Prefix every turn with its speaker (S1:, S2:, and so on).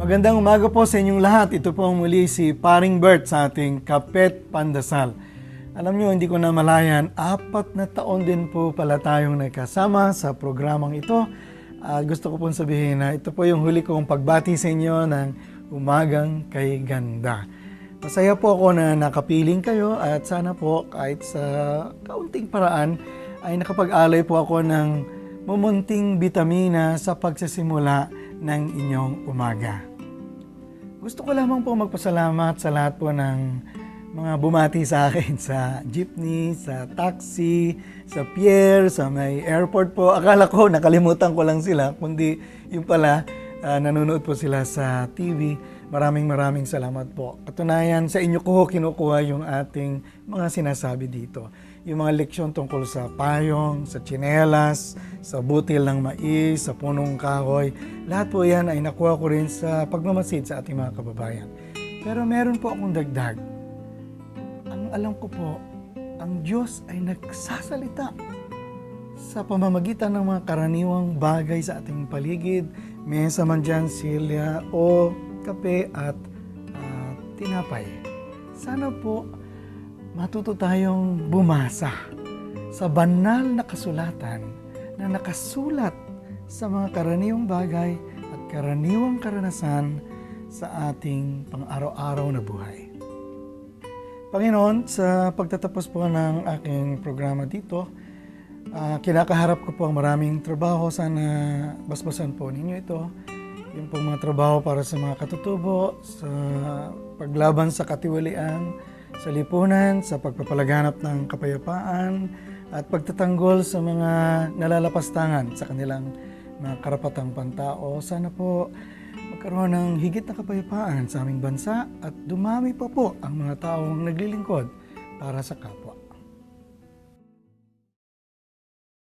S1: Magandang umaga po sa inyong lahat. Ito po muli si Paring Bert sa ating Kapet Pandasal. Alam nyo, hindi ko na malayan, 4 na taon din po pala tayong nagkasama sa programang ito. Gusto ko pong sabihin na ito po yung huli kong pagbati sa inyo ng Umagang Kay Ganda. Masaya po ako na nakapiling kayo at sana po kahit sa kaunting paraan ay nakapag-alay po ako ng mumunting bitamina sa pagsisimula ng inyong umaga. Gusto ko lamang po magpasalamat sa lahat po ng mga bumati sa akin sa jeepney, sa taxi, sa pier, sa may airport po. Akala ko nakalimutan ko lang sila, kundi yung pala nanonood po sila sa TV. Maraming salamat po. Katunayan, sa inyo ko kinukuha yung ating mga sinasabi dito. Yung mga leksyon tungkol sa payong, sa tsinelas, sa butil ng mais, sa punong kahoy. Lahat po yan ay nakuha ko rin sa pagmamasid sa ating mga kababayan. Pero meron po akong dagdag. Ang alam ko po, ang Diyos ay nagsasalita sa pamamagitan ng mga karaniwang bagay sa ating paligid, mesa man dyan, silya o kape at tinapay. Sana po matuto tayong bumasa sa banal na kasulatan na nakasulat sa mga karaniwang bagay at karaniwang karanasan sa ating pang-araw-araw na buhay. Panginoon, sa pagtatapos po ng aking programa dito, kinakaharap ko po ang maraming trabaho. Sana basbasan po ninyo ito. Yung pong mga trabaho para sa mga katutubo, sa paglaban sa katiwalian, sa lipunan, sa pagpapalaganap ng kapayapaan, at pagtatanggol sa mga nalalapastangan sa kanilang mga karapatang pantao. Sana po magkaroon ng higit na kapayapaan sa aming bansa at dumami pa po ang mga taong naglilingkod para sa kapwa.